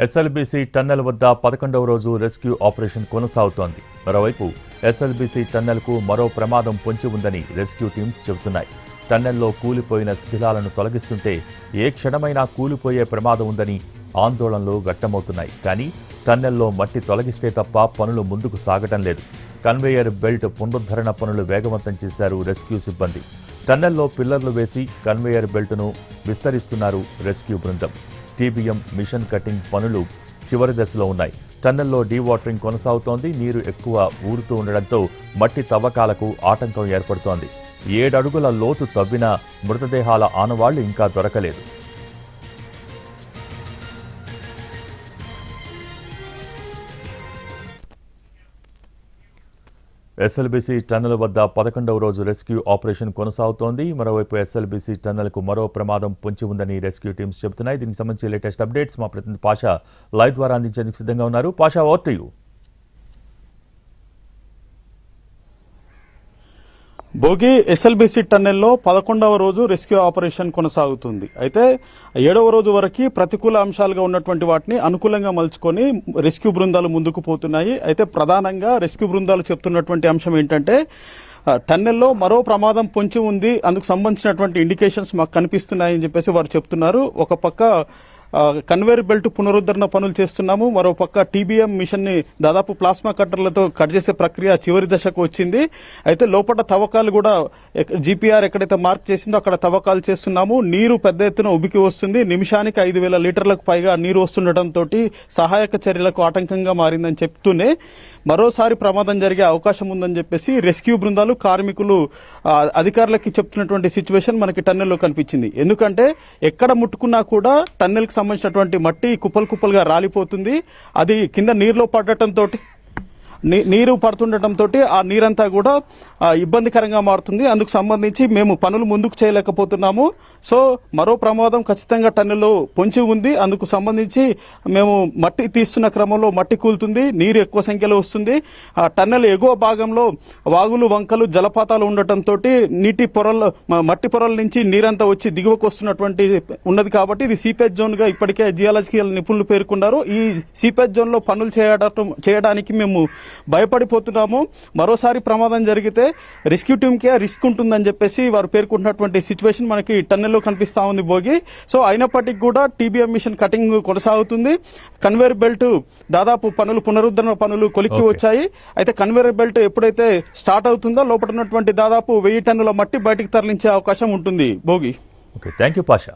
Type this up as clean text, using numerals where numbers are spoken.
SLBC tunnel వద్ద 11వ రోజు rescue operation కొనసాగుతోంది. మరోవైపు ఎస్ఎల్బీసీ టన్నెల్కు మరో ప్రమాదం పొంచి ఉందని రెస్క్యూ టీమ్స్ చెబుతున్నాయి. టన్నెల్లో కూలిపోయిన శిథిలాలను తొలగిస్తుంటే ఏ క్షణమైనా కూలిపోయే ప్రమాదం ఉందని ఆందోళనలు గట్టమవుతున్నాయి. కానీ టన్నెల్లో మట్టి తొలగిస్తే తప్ప పనులు ముందుకు సాగటం లేదు. కన్వేయర్ బెల్ట్ పునరుద్ధరణ పనులు వేగవంతం చేశారు రెస్క్యూ సిబ్బంది. టన్నెల్లో పిల్లర్లు వేసి కన్వేయర్ బెల్ట్ను విస్తరిస్తున్నారు రెస్క్యూ బృందం. టీబీఎం మిషన్ కటింగ్ పనులు చివరి దశలో ఉన్నాయి. టన్నెల్లో డీవాటరింగ్ కొనసాగుతోంది. నీరు ఎక్కువ ఊరుతూ ఉండడంతో మట్టి తవ్వకాలకు ఆటంకం ఏర్పడుతోంది. 7 అడుగుల లోతు తవ్విన మృతదేహాల ఆనవాళ్లు ఇంకా దొరకలేదు. ఎస్ఎల్బీసీ టన్నెల్ వద్ద 11వ రోజు రెస్క్యూ ఆపరేషన్ కొనసాగుతోంది. మరోవైపు ఎస్ఎల్బీసీ టన్నెల్కు మరో ప్రమాదం పొంచి ఉందని రెస్క్యూ టీమ్స్ చెబుతున్నాయి. దీనికి సంబంధించి లేటెస్ట్ అప్డేట్స్ మా ప్రతినిధి పాషా లైవ్ ద్వారా అందించేందుకు సిద్ధంగా ఉన్నారు. Pasha, over to you. భోగి ఎస్ఎల్బీసీ టన్నెల్లో 11వ రోజు రెస్క్యూ ఆపరేషన్ కొనసాగుతుంది. అయితే 7వ రోజు వరకు ప్రతికూల అంశాలుగా ఉన్నటువంటి వాటిని అనుకూలంగా మలుచుకొని రెస్క్యూ బృందాలు ముందుకు పోతున్నాయి. అయితే ప్రధానంగా రెస్క్యూ బృందాలు చెప్తున్నటువంటి అంశం ఏంటంటే టన్నెల్లో మరో ప్రమాదం పొంచి ఉంది, అందుకు సంబంధించినటువంటి ఇండికేషన్స్ మాకు కనిపిస్తున్నాయని చెప్పేసి వారు చెప్తున్నారు. ఒక పక్క కన్వేయర్ బెల్ట్ పునరుద్ధరణ పనులు చేస్తున్నాము, మరో పక్క టీబీఎం మిషన్ ని దాదాపు ప్లాస్మా కట్టర్లతో కట్ చేసే ప్రక్రియ చివరి దశకు వచ్చింది. అయితే లోపల తవ్వకాలు కూడా జీపీఆర్ ఎక్కడైతే మార్క్ చేసిందో అక్కడ తవ్వకాలు చేస్తున్నాము. నీరు పెద్ద ఎత్తున ఉబికి వస్తుంది. నిమిషానికి 5,000 లీటర్లకు పైగా నీరు వస్తుండటంతో సహాయక చర్యలకు ఆటంకంగా మారిందని చెప్తూనే మరోసారి ప్రమాదం జరిగే అవకాశం ఉందని చెప్పేసి రెస్క్యూ బృందాలు, కార్మికులు అధికారులకి చెప్తున్నటువంటి సిచ్యువేషన్ మనకి టన్నెల్లో కనిపించింది. ఎందుకంటే ఎక్కడ ముట్టుకున్నా కూడా టన్నెల్కి సంబంధించినటువంటి మట్టి కుప్పలు కుప్పలుగా రాలిపోతుంది. అది కింద నీరులో పడటంతో నీరు పడుతుండటంతో ఆ నీరంతా కూడా ఇబ్బందికరంగా మారుతుంది. అందుకు సంబంధించి మేము పనులు ముందుకు చేయలేకపోతున్నాము. సో మరో ప్రమాదం ఖచ్చితంగా టన్నెల్లో పొంచి ఉంది. అందుకు సంబంధించి మేము మట్టి తీస్తున్న క్రమంలో మట్టి కూలుతుంది, నీరు ఎక్కువ సంఖ్యలో వస్తుంది. ఆ టన్నెల్ ఎగువ భాగంలో వాగులు, వంకలు, జలపాతాలు ఉండటంతో మట్టి పొరల నుంచి నీరంతా వచ్చి దిగువకు వస్తున్నటువంటి ఉన్నది. కాబట్టి ఇది సీపేజ్ జోన్ గా ఇప్పటికే జియాలజికల్ నిపుణులు పేర్కొన్నారు. ఈ సీపేజ్ జోన్ లో పనులు చేయడానికి మేము భయపడిపోతున్నాము. మరోసారి ప్రమాదం జరిగితే రెస్క్యూ టీమ్కే రిస్క్ ఉంటుందని చెప్పేసి వారు పేర్కొంటున్నటువంటి సిచ్యువేషన్ మనకి టన్నెల్లో కనిపిస్తా ఉంది భోగి. సో అయినప్పటికీ కూడా టీబీఎం మిషన్ కటింగ్ కొనసాగుతుంది. కన్వేయర్ బెల్ట్ దాదాపు పునరుద్ధరణ పనులు కొలిక్కి వచ్చాయి. అయితే కన్వేయర్ బెల్ట్ ఎప్పుడైతే స్టార్ట్ అవుతుందో లోపల ఉన్నటువంటి దాదాపు 1000 టన్నుల మట్టి బయటికి తరలించే అవకాశం ఉంటుంది Bhogi. Okay, thank you Pasha.